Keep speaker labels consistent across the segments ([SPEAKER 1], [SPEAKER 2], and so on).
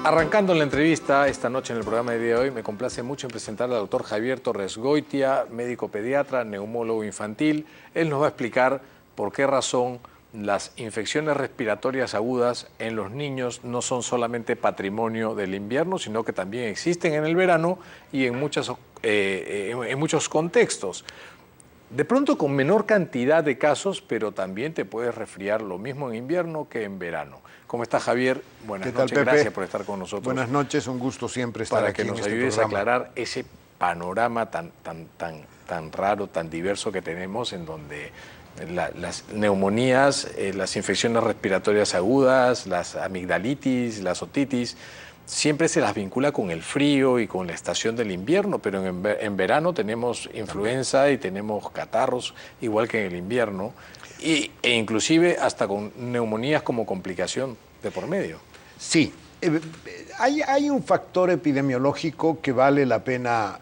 [SPEAKER 1] Arrancando la entrevista esta noche en el programa de hoy, me complace mucho en presentar al doctor Javier Torres Goitia, médico pediatra, neumólogo infantil. Él nos va a explicar por qué razón las infecciones respiratorias agudas en los niños no son solamente patrimonio del invierno, sino que también existen en el verano y en muchos contextos. De pronto con menor cantidad de casos, pero también te puedes resfriar lo mismo en invierno que en verano. ¿Cómo estás, Javier? Buenas noches,
[SPEAKER 2] Pepe?
[SPEAKER 1] Gracias por estar con nosotros.
[SPEAKER 2] Buenas noches, un gusto siempre estar aquí en este programa.
[SPEAKER 1] Para que nos ayudes a aclarar ese panorama tan raro, tan diverso que tenemos, en donde las neumonías, las infecciones respiratorias agudas, las amigdalitis, las otitis, siempre se las vincula con el frío y con la estación del invierno, pero en verano tenemos influenza y tenemos catarros, igual que en el invierno, e inclusive hasta con neumonías como complicación de por medio.
[SPEAKER 2] Sí, hay un factor epidemiológico que vale la pena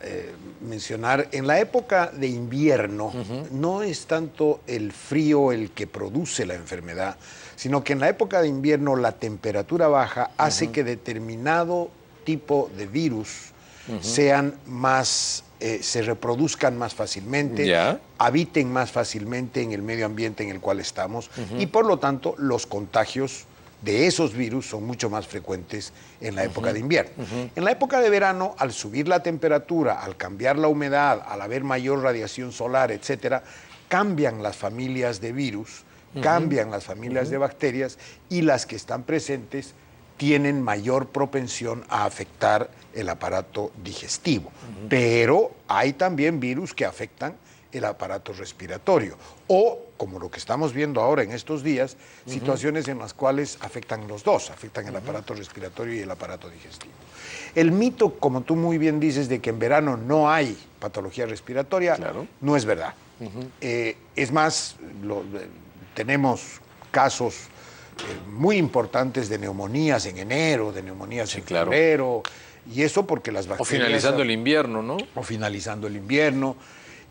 [SPEAKER 2] mencionar. En la época de invierno no es tanto el frío el que produce la enfermedad, sino que en la época de invierno la temperatura baja hace que determinado tipo de virus sean más, se reproduzcan más fácilmente, habiten más fácilmente en el medio ambiente en el cual estamos y por lo tanto los contagios de esos virus son mucho más frecuentes en la época de invierno. En la época de verano, al subir la temperatura, al cambiar la humedad, al haber mayor radiación solar, etcétera, cambian las familias de virus, cambian las familias de bacterias y las que están presentes tienen mayor propensión a afectar el aparato digestivo. Pero hay también virus que afectan el aparato respiratorio o, como lo que estamos viendo ahora en estos días, situaciones en las cuales afectan los dos, afectan el aparato respiratorio y el aparato digestivo. El mito, como tú muy bien dices, de que en verano no hay patología respiratoria, no es verdad. Es más, tenemos casos muy importantes de neumonías en enero, de neumonías en febrero, y eso porque las bacterias...
[SPEAKER 1] O finalizando el invierno, ¿no?
[SPEAKER 2] O finalizando el invierno.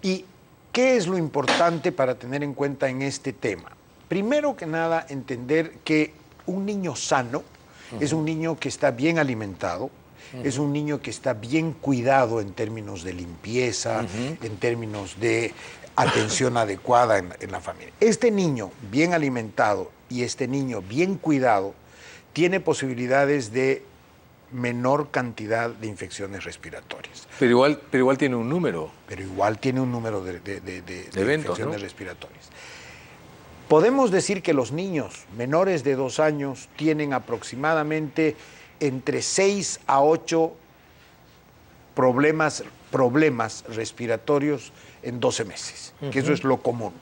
[SPEAKER 2] ¿Y qué es lo importante para tener en cuenta en este tema? Primero que nada, entender que un niño sano es un niño que está bien alimentado, es un niño que está bien cuidado en términos de limpieza, en términos de atención adecuada en la familia. Este niño bien alimentado y este niño bien cuidado tiene posibilidades de menor cantidad de infecciones respiratorias.
[SPEAKER 1] Pero igual tiene un número.
[SPEAKER 2] Pero igual tiene un número de
[SPEAKER 1] eventos,
[SPEAKER 2] infecciones respiratorias. Podemos decir que los niños menores de 2 años tienen aproximadamente entre 6 a 8 problemas respiratorios en 12 meses, que eso es lo común.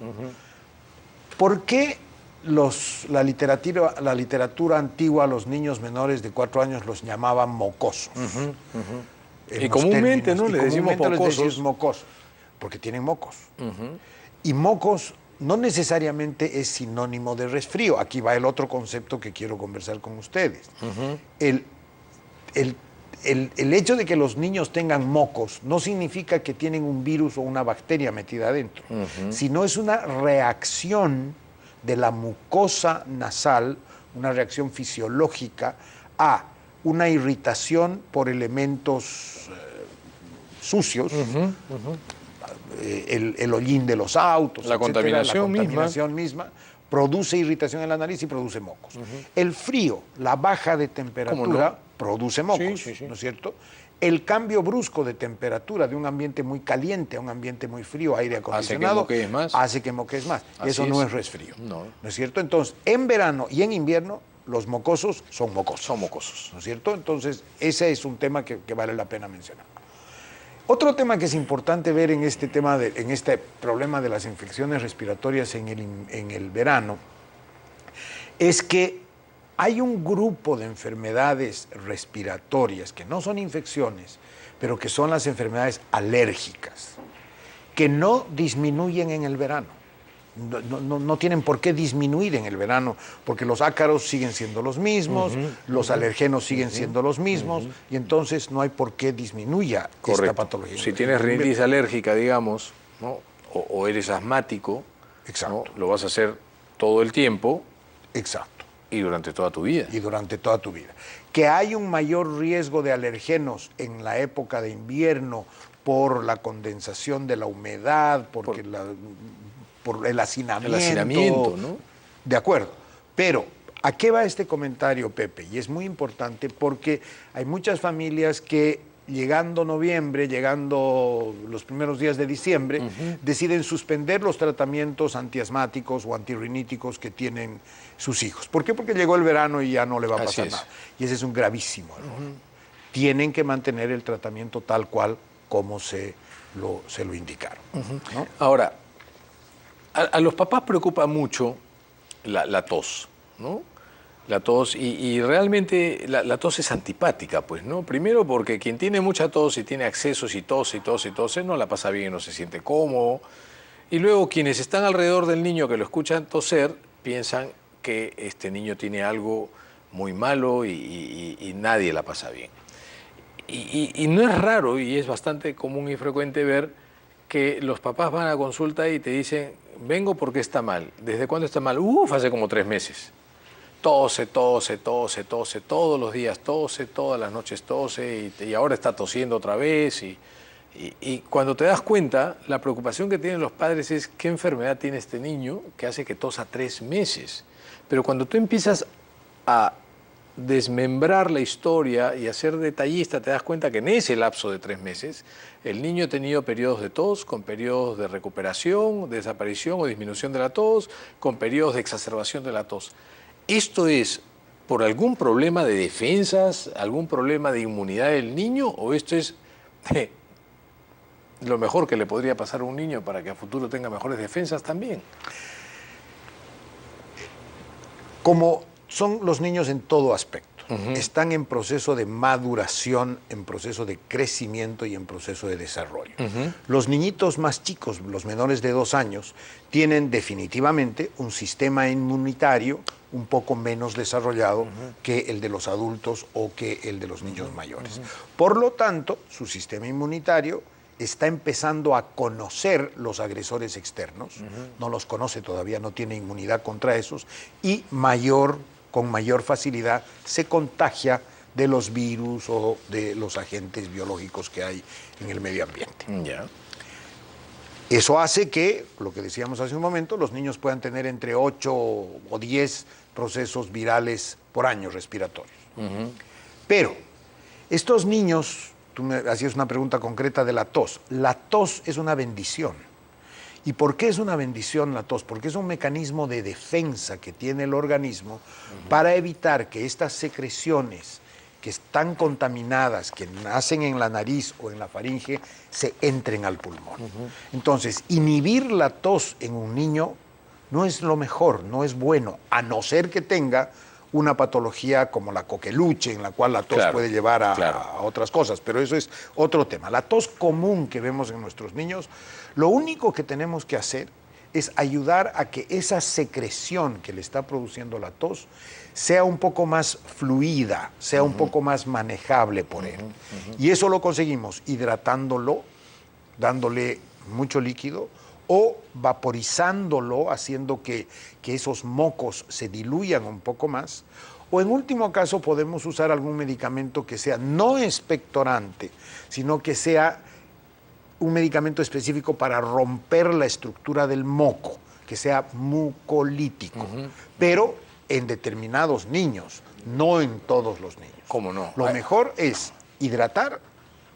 [SPEAKER 2] ¿Por qué la literatura antigua a los niños menores de 4 años los llamaban mocosos?
[SPEAKER 1] Y comúnmente, ¿no? Le decimos
[SPEAKER 2] mocosos, porque tienen mocos. Y mocos no necesariamente es sinónimo de resfrío. Aquí va el otro concepto que quiero conversar con ustedes. El hecho de que los niños tengan mocos no significa que tienen un virus o una bacteria metida adentro, sino es una reacción de la mucosa nasal, una reacción fisiológica a una irritación por elementos sucios, el hollín de los autos,
[SPEAKER 1] la contaminación
[SPEAKER 2] misma produce irritación en la nariz y produce mocos. El frío, la baja de temperatura, produce mocos, ¿no es cierto? El cambio brusco de temperatura de un ambiente muy caliente a un ambiente muy frío, aire acondicionado, hace que moquees más. Eso no es resfrío, ¿no es cierto? Entonces, en verano y en invierno, los mocosos son mocosos. ¿No es cierto? Entonces, ese es un tema que vale la pena mencionar. Otro tema que es importante ver en este problema de las infecciones respiratorias en el verano es que hay un grupo de enfermedades respiratorias que no son infecciones, pero que son las enfermedades alérgicas, que no disminuyen en el verano. No tienen por qué disminuir en el verano, porque los ácaros siguen siendo los mismos, los alergenos siguen siendo los mismos, y entonces no hay por qué disminuya esta patología.
[SPEAKER 1] Si tienes rinitis alérgica, digamos, ¿no? o eres asmático, ¿no? Lo vas a hacer todo el tiempo.
[SPEAKER 2] Exacto.
[SPEAKER 1] Y durante toda tu vida.
[SPEAKER 2] Y durante toda tu vida. Que hay un mayor riesgo de alergenos en la época de invierno por la condensación de la humedad, por el hacinamiento.
[SPEAKER 1] El hacinamiento, ¿no?
[SPEAKER 2] De acuerdo. Pero, ¿a qué va este comentario, Pepe? Y es muy importante porque hay muchas familias que llegando noviembre, llegando los primeros días de diciembre, deciden suspender los tratamientos antiasmáticos o antirriníticos que tienen sus hijos. ¿Por qué? Porque llegó el verano y ya no le va a pasar nada. Y ese es un gravísimo error. Tienen que mantener el tratamiento tal cual como se lo indicaron. ¿No?
[SPEAKER 1] Ahora, a los papás preocupa mucho la tos, ¿no? La tos, y realmente la tos es antipática, pues, ¿no? Primero porque quien tiene mucha tos y tiene accesos y tose, no la pasa bien, no se siente cómodo. Y luego quienes están alrededor del niño que lo escuchan toser, piensan que este niño tiene algo muy malo y nadie la pasa bien. Y no es raro, y es bastante común y frecuente ver que los papás van a consulta y te dicen, vengo porque está mal. ¿Desde cuándo está mal? Hace como 3 meses. Tose, todos los días tose, todas las noches tose, y ahora está tosiendo otra vez. Y cuando te das cuenta, la preocupación que tienen los padres es qué enfermedad tiene este niño que hace que tosa 3 meses. Pero cuando tú empiezas a desmembrar la historia y a ser detallista, te das cuenta que en ese lapso de 3 meses el niño ha tenido periodos de tos, con periodos de recuperación, de desaparición o disminución de la tos, con periodos de exacerbación de la tos. ¿Esto es por algún problema de defensas, algún problema de inmunidad del niño, o esto es lo mejor que le podría pasar a un niño para que a futuro tenga mejores defensas también?
[SPEAKER 2] Como son los niños en todo aspecto, están en proceso de maduración, en proceso de crecimiento y en proceso de desarrollo. Los niñitos más chicos, los menores de 2 años, tienen definitivamente un sistema inmunitario un poco menos desarrollado que el de los adultos o que el de los niños mayores. Por lo tanto, su sistema inmunitario está empezando a conocer los agresores externos, no los conoce todavía, no tiene inmunidad contra esos, y con mayor facilidad se contagia de los virus o de los agentes biológicos que hay en el medio ambiente. Eso hace que, lo que decíamos hace un momento, los niños puedan tener entre 8 o 10 procesos virales por año respiratorios. Pero estos niños, tú me hacías una pregunta concreta de la tos. La tos es una bendición. ¿Y por qué es una bendición la tos? Porque es un mecanismo de defensa que tiene el organismo para evitar que estas secreciones que están contaminadas, que nacen en la nariz o en la faringe, se entren al pulmón. Entonces, inhibir la tos en un niño no es lo mejor, no es bueno, a no ser que tenga una patología como la coqueluche, en la cual la tos puede llevar a otras cosas, pero eso es otro tema. La tos común que vemos en nuestros niños, lo único que tenemos que hacer es ayudar a que esa secreción que le está produciendo la tos sea un poco más fluida, sea un poco más manejable por él. Y eso lo conseguimos hidratándolo, dándole mucho líquido, o vaporizándolo, haciendo que esos mocos se diluyan un poco más, o en último caso podemos usar algún medicamento que sea no expectorante, sino que sea un medicamento específico para romper la estructura del moco, que sea mucolítico, pero en determinados niños, no en todos los niños.
[SPEAKER 1] ¿Cómo no?
[SPEAKER 2] Lo mejor es hidratar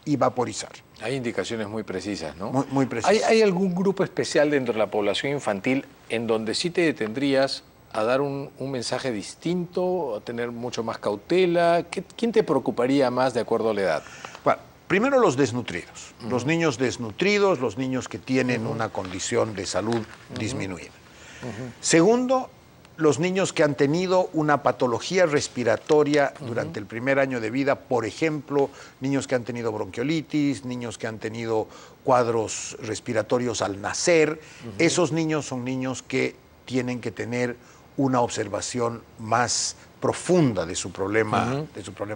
[SPEAKER 2] y vaporizar.
[SPEAKER 1] Hay indicaciones muy precisas, ¿no?
[SPEAKER 2] Muy precisas.
[SPEAKER 1] ¿Hay algún grupo especial dentro de la población infantil en donde sí te detendrías a dar un mensaje distinto, a tener mucho más cautela? ¿Quién te preocuparía más de acuerdo a la edad?
[SPEAKER 2] Bueno, primero los desnutridos, los niños desnutridos, los niños que tienen una condición de salud disminuida. Segundo, los niños que han tenido una patología respiratoria durante el primer año de vida, por ejemplo, niños que han tenido bronquiolitis, niños que han tenido cuadros respiratorios al nacer, esos niños son niños que tienen que tener una observación más profunda de su problema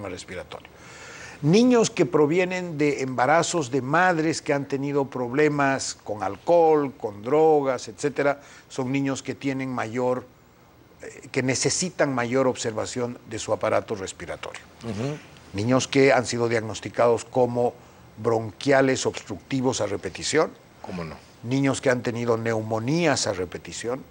[SPEAKER 2] respiratorio. Niños que provienen de embarazos de madres que han tenido problemas con alcohol, con drogas, etcétera, son niños que tienen mayor que necesitan mayor observación de su aparato respiratorio. Niños que han sido diagnosticados como bronquiales obstructivos a repetición.
[SPEAKER 1] ¿Cómo no?
[SPEAKER 2] Niños que han tenido neumonías a repetición,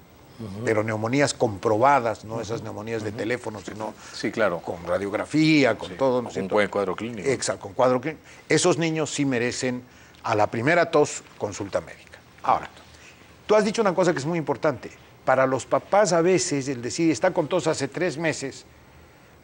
[SPEAKER 2] pero neumonías comprobadas, no esas neumonías de teléfono, sino
[SPEAKER 1] sí, claro,
[SPEAKER 2] con radiografía, con todo. ¿no?
[SPEAKER 1] Con un buen cuadro clínico.
[SPEAKER 2] Exacto, con cuadro clínico. Esos niños sí merecen a la primera tos consulta médica. Ahora, tú has dicho una cosa que es muy importante. Para los papás a veces el decir está con tos hace 3 meses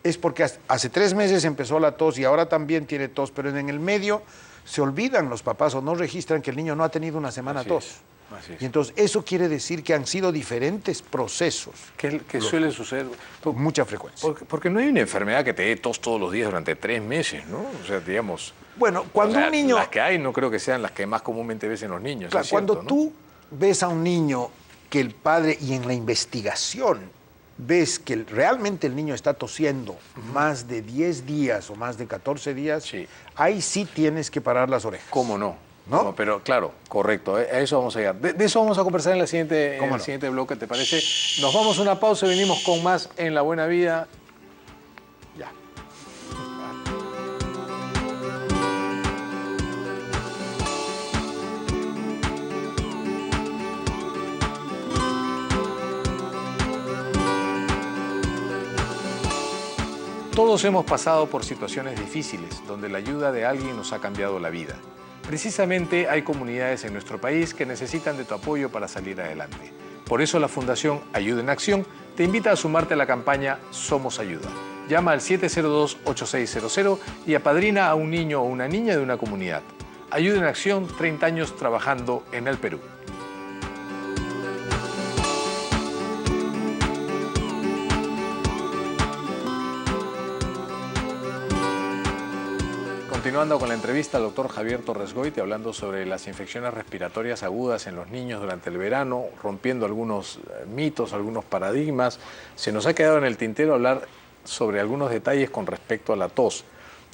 [SPEAKER 2] es porque hace 3 meses empezó la tos y ahora también tiene tos, pero en el medio se olvidan los papás o no registran que el niño no ha tenido una semana tos.
[SPEAKER 1] Así es.
[SPEAKER 2] Y entonces eso quiere decir que han sido diferentes procesos.
[SPEAKER 1] ¿Qué suele suceder?
[SPEAKER 2] Con mucha frecuencia.
[SPEAKER 1] Porque no hay una enfermedad que te dé tos todos los días durante 3 meses, ¿no? O sea, digamos...
[SPEAKER 2] Bueno, cuando un niño...
[SPEAKER 1] Las que hay no creo que sean las que más comúnmente ves en los niños.
[SPEAKER 2] Claro,
[SPEAKER 1] es cierto,
[SPEAKER 2] cuando tú ves a un niño que el padre, y en la investigación, ves que realmente el niño está tosiendo más de 10 días o más de 14 días, ahí sí tienes que parar las orejas.
[SPEAKER 1] ¿Cómo no?
[SPEAKER 2] ¿No?
[SPEAKER 1] No, pero claro, correcto, a eso vamos a llegar. De eso vamos a conversar en el siguiente bloque, ¿te parece? Nos vamos a una pausa y venimos con más en La Buena Vida. Ya. Todos hemos pasado por situaciones difíciles, donde la ayuda de alguien nos ha cambiado la vida. Precisamente hay comunidades en nuestro país que necesitan de tu apoyo para salir adelante. Por eso la Fundación Ayuda en Acción te invita a sumarte a la campaña Somos Ayuda. Llama al 702-8600 y apadrina a un niño o una niña de una comunidad. Ayuda en Acción, 30 años trabajando en el Perú. Continuando con la entrevista al doctor Javier Torres Goiti, hablando sobre las infecciones respiratorias agudas en los niños durante el verano, rompiendo algunos mitos, algunos paradigmas. Se nos ha quedado en el tintero hablar sobre algunos detalles con respecto a la tos.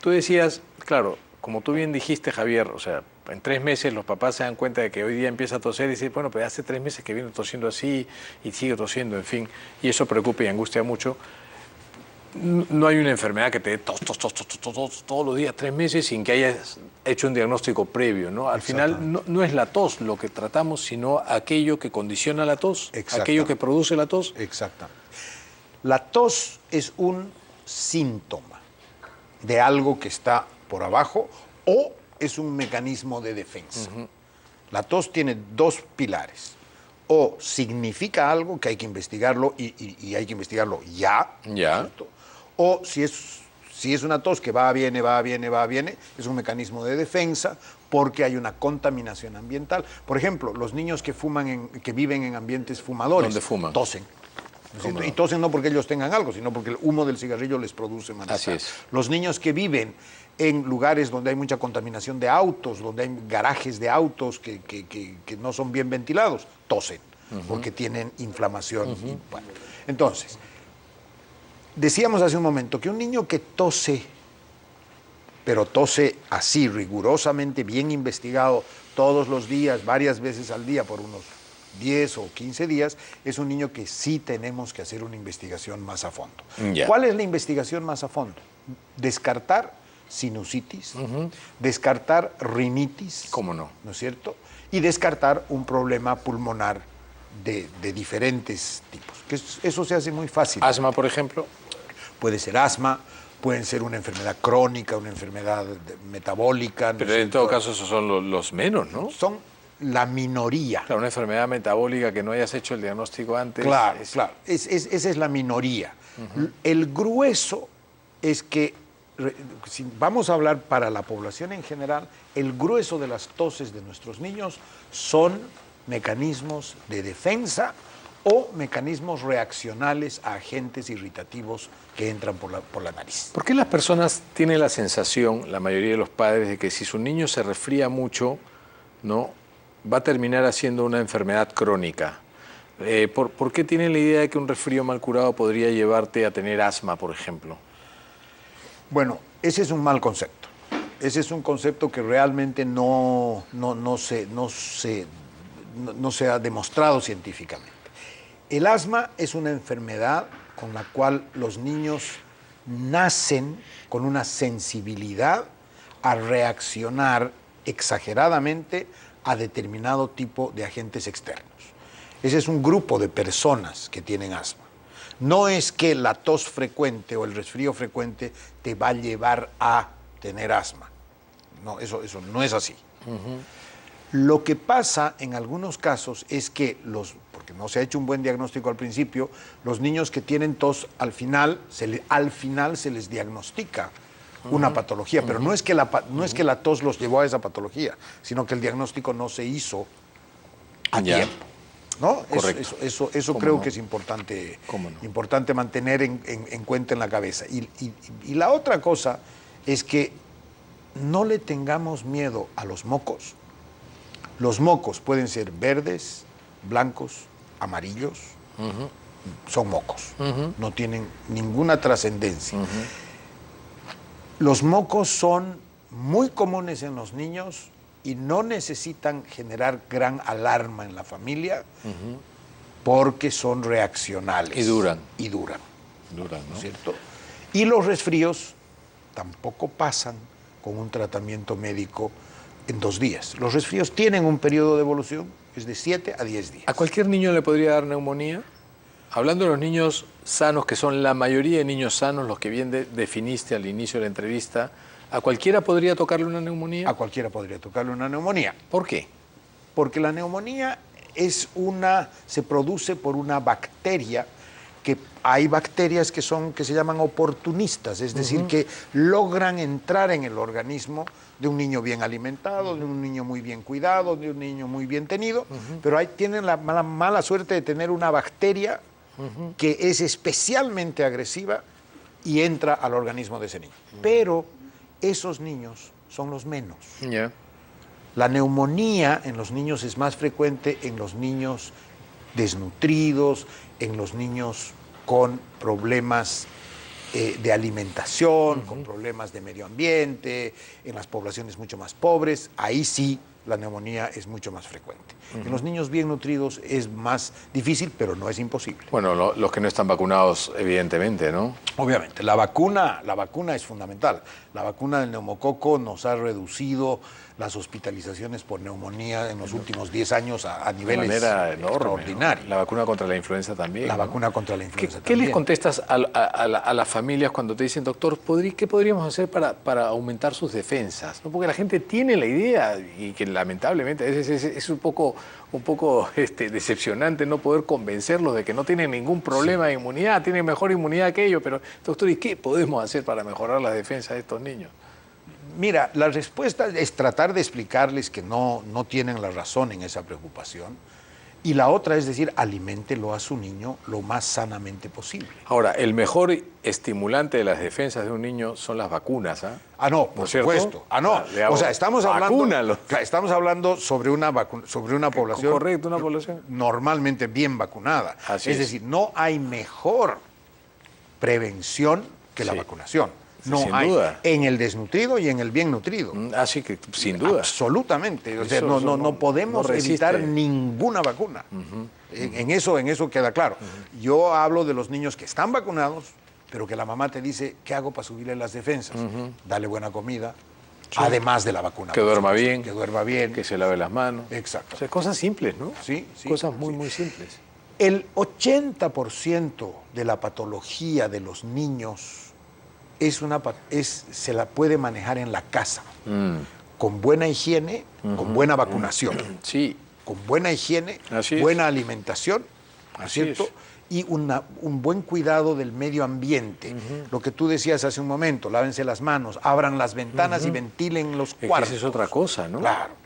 [SPEAKER 1] Tú decías, claro, como tú bien dijiste, Javier, o sea, en 3 meses los papás se dan cuenta de que hoy día empieza a toser y dicen, bueno, pero hace 3 meses que viene tosiendo así y sigue tosiendo, en fin, y eso preocupa y angustia mucho. No hay una enfermedad que te dé tos todos los días, 3 meses, sin que hayas hecho un diagnóstico previo, ¿no? Al final no es la tos lo que tratamos, sino aquello que condiciona la tos, aquello que produce la tos.
[SPEAKER 2] Exactamente. La tos es un síntoma de algo que está por abajo o es un mecanismo de defensa. La tos tiene 2 pilares. O significa algo que hay que investigarlo y hay que investigarlo ya. ¿Cierto? O si es una tos que va, viene, es un mecanismo de defensa porque hay una contaminación ambiental. Por ejemplo, los niños que que viven en ambientes fumadores.
[SPEAKER 1] ¿Dónde fuman?
[SPEAKER 2] Tosen. ¿No? Y tosen no porque ellos tengan algo, sino porque el humo del cigarrillo les produce malestar.
[SPEAKER 1] Así es.
[SPEAKER 2] Los niños que viven en lugares donde hay mucha contaminación de autos, donde hay garajes de autos que no son bien ventilados, tosen, porque tienen inflamación. Y, bueno. Entonces, decíamos hace un momento que un niño que tose, pero tose así, rigurosamente, bien investigado, todos los días, varias veces al día, por unos 10 o 15 días, es un niño que sí tenemos que hacer una investigación más a fondo. ¿Cuál es la investigación más a fondo? Descartar sinusitis, descartar rinitis.
[SPEAKER 1] ¿Cómo no?
[SPEAKER 2] ¿No es cierto? Y descartar un problema pulmonar de diferentes tipos. Que eso se hace muy fácil.
[SPEAKER 1] ¿Asma, por ejemplo?
[SPEAKER 2] Puede ser asma, puede ser una enfermedad crónica, una enfermedad metabólica.
[SPEAKER 1] Pero en todo caso esos son los menos, ¿no?
[SPEAKER 2] Son la minoría.
[SPEAKER 1] Claro, una enfermedad metabólica que no hayas hecho el diagnóstico antes.
[SPEAKER 2] Claro, claro. Esa es la minoría. El grueso es que, si vamos a hablar para la población en general, el grueso de las toses de nuestros niños son mecanismos de defensa o mecanismos reaccionales a agentes irritativos que entran por la nariz.
[SPEAKER 1] ¿Por qué las personas tienen la sensación, la mayoría de los padres, de que si su niño se resfría mucho, ¿no?, va a terminar haciendo una enfermedad crónica? ¿Por qué tienen la idea de que un resfrío mal curado podría llevarte a tener asma, por ejemplo?
[SPEAKER 2] Bueno, ese es un mal concepto. Ese es un concepto que realmente no se ha demostrado científicamente. El asma es una enfermedad con la cual los niños nacen con una sensibilidad a reaccionar exageradamente a determinado tipo de agentes externos. Ese es un grupo de personas que tienen asma. No es que la tos frecuente o el resfrío frecuente te va a llevar a tener asma. No, eso no es así. Lo que pasa en algunos casos es que porque no se ha hecho un buen diagnóstico al principio, los niños que tienen tos al final se les diagnostica una patología, pero no es que la tos los llevó a esa patología, sino que el diagnóstico no se hizo a tiempo. ¿No?
[SPEAKER 1] Correcto.
[SPEAKER 2] Eso creo que es importante, importante mantener en cuenta en la cabeza. Y la otra cosa es que no le tengamos miedo a los mocos. Los mocos pueden ser verdes, blancos, amarillos, son mocos, no tienen ninguna trascendencia. Los mocos son muy comunes en los niños y no necesitan generar gran alarma en la familia porque son reaccionales.
[SPEAKER 1] Y duran.
[SPEAKER 2] Duran, ¿no? ¿Cierto? Y los resfríos tampoco pasan con un tratamiento médico en 2 días. Los resfríos tienen un periodo de evolución, es de 7 a 10 días.
[SPEAKER 1] ¿A cualquier niño le podría dar neumonía? Hablando de los niños sanos, que son la mayoría de niños sanos, los que bien definiste al inicio de la entrevista, ¿a cualquiera podría tocarle una neumonía?
[SPEAKER 2] A cualquiera podría tocarle una neumonía.
[SPEAKER 1] ¿Por qué?
[SPEAKER 2] Porque la neumonía se produce por una bacteria, que hay bacterias que se llaman oportunistas, es decir, que logran entrar en el organismo de un niño bien alimentado, de un niño muy bien cuidado, de un niño muy bien tenido, pero ahí tienen la mala suerte de tener una bacteria que es especialmente agresiva y entra al organismo de ese niño. Pero esos niños son los menos. La neumonía en los niños es más frecuente en los niños desnutridos, en los niños con problemas de alimentación, con problemas de medio ambiente, en las poblaciones mucho más pobres. Ahí sí la neumonía es mucho más frecuente. En los niños bien nutridos es más difícil, pero no es imposible.
[SPEAKER 1] Bueno, los que no están vacunados, evidentemente, ¿no?
[SPEAKER 2] Obviamente, la vacuna es fundamental. La vacuna del neumococo nos ha reducido las hospitalizaciones por neumonía en los últimos 10 años a niveles
[SPEAKER 1] de manera enorme,
[SPEAKER 2] extraordinarios.
[SPEAKER 1] ¿no? La vacuna contra la influenza también.
[SPEAKER 2] La vacuna contra la influenza
[SPEAKER 1] ¿Qué
[SPEAKER 2] también.
[SPEAKER 1] les contestas a las familias cuando te dicen, doctor, ¿qué podríamos hacer para aumentar sus defensas? ¿No? Porque la gente tiene la idea y que lamentablemente a veces es un poco decepcionante no poder convencerlos de que no tienen ningún problema de inmunidad, tienen mejor inmunidad que ellos, pero doctor, ¿y qué podemos hacer para mejorar las defensas de estos niños?
[SPEAKER 2] Mira, la respuesta es tratar de explicarles que no tienen la razón en esa preocupación. Y la otra es decir, aliméntelo a su niño lo más sanamente posible.
[SPEAKER 1] Ahora, el mejor estimulante de las defensas de un niño son las vacunas, ¿ah?
[SPEAKER 2] No, por supuesto. No. O sea, estamos hablando sobre una población.
[SPEAKER 1] Correcto, una población
[SPEAKER 2] normalmente bien vacunada.
[SPEAKER 1] Así
[SPEAKER 2] es decir, no hay mejor prevención que la vacunación. No
[SPEAKER 1] sin
[SPEAKER 2] hay
[SPEAKER 1] duda.
[SPEAKER 2] En el desnutrido y en el bien nutrido.
[SPEAKER 1] Así que, sin duda.
[SPEAKER 2] Absolutamente. O sea, no podemos evitar ninguna vacuna. En eso queda claro. Yo hablo de los niños que están vacunados, pero que la mamá te dice, ¿qué hago para subirle las defensas? Dale buena comida, además de la vacuna.
[SPEAKER 1] Que duerma bien.
[SPEAKER 2] Que duerma bien.
[SPEAKER 1] Que se lave las manos.
[SPEAKER 2] Exacto.
[SPEAKER 1] O sea, cosas simples, ¿no?
[SPEAKER 2] Sí.
[SPEAKER 1] Cosas muy simples.
[SPEAKER 2] El 80% de la patología de los niños se la puede manejar en la casa, con buena higiene, con buena vacunación, con buena higiene, buena alimentación, ¿no es cierto? Y un buen cuidado del medio ambiente. Lo que tú decías hace un momento, lávense las manos, abran las ventanas y ventilen los cuartos.
[SPEAKER 1] Esa es otra cosa, ¿no?
[SPEAKER 2] Claro.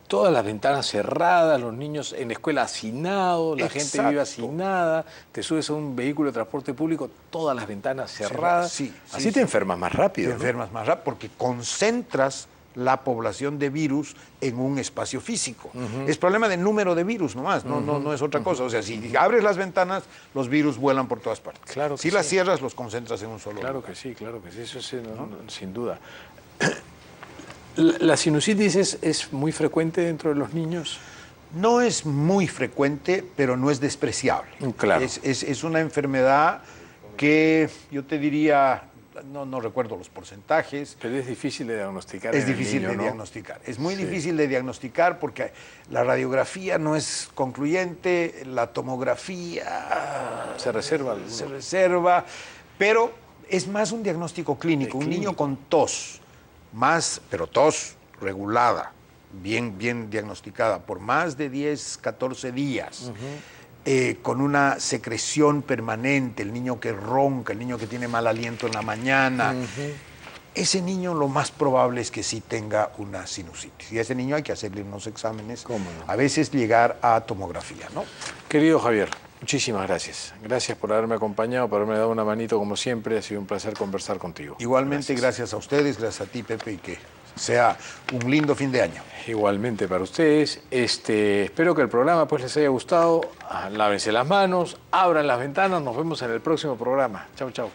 [SPEAKER 1] Todas las ventanas cerradas, los niños en la escuela hacinados, la gente vive hacinada, te subes a un vehículo de transporte público, todas las ventanas cerradas. Así te enfermas más rápido.
[SPEAKER 2] Te enfermas más rápido porque concentras la población de virus en un espacio físico. Es problema de número de virus nomás, no es otra cosa. O sea, si abres las ventanas, los virus vuelan por todas partes.
[SPEAKER 1] Claro que
[SPEAKER 2] si las cierras, los concentras en un solo lugar.
[SPEAKER 1] Claro que sí, eso sí, sin duda. ¿La sinusitis es muy frecuente dentro de los niños?
[SPEAKER 2] No es muy frecuente, pero no es despreciable.
[SPEAKER 1] Claro.
[SPEAKER 2] Es una enfermedad que yo te diría, no recuerdo los porcentajes.
[SPEAKER 1] Pero es difícil de diagnosticar.
[SPEAKER 2] Es
[SPEAKER 1] en el
[SPEAKER 2] difícil
[SPEAKER 1] niño,
[SPEAKER 2] de
[SPEAKER 1] ¿no?
[SPEAKER 2] diagnosticar. Es muy difícil de diagnosticar porque la radiografía no es concluyente, la tomografía
[SPEAKER 1] Se reserva.
[SPEAKER 2] se reserva, pero es más un diagnóstico clínico. Un niño con tos, pero tos regulada, bien diagnosticada, por más de 10, 14 días, con una secreción permanente, el niño que ronca, el niño que tiene mal aliento en la mañana, ese niño lo más probable es que sí tenga una sinusitis. Y a ese niño hay que hacerle unos exámenes, a veces llegar a tomografía, ¿no?
[SPEAKER 1] Querido Javier, muchísimas gracias. Gracias por haberme acompañado, por haberme dado una manito como siempre. Ha sido un placer conversar contigo.
[SPEAKER 2] Igualmente, gracias a ustedes, gracias a ti, Pepe, y que sea un lindo fin de año.
[SPEAKER 1] Igualmente para ustedes. Espero que el programa pues les haya gustado. Lávense las manos, abran las ventanas. Nos vemos en el próximo programa. Chau, chau.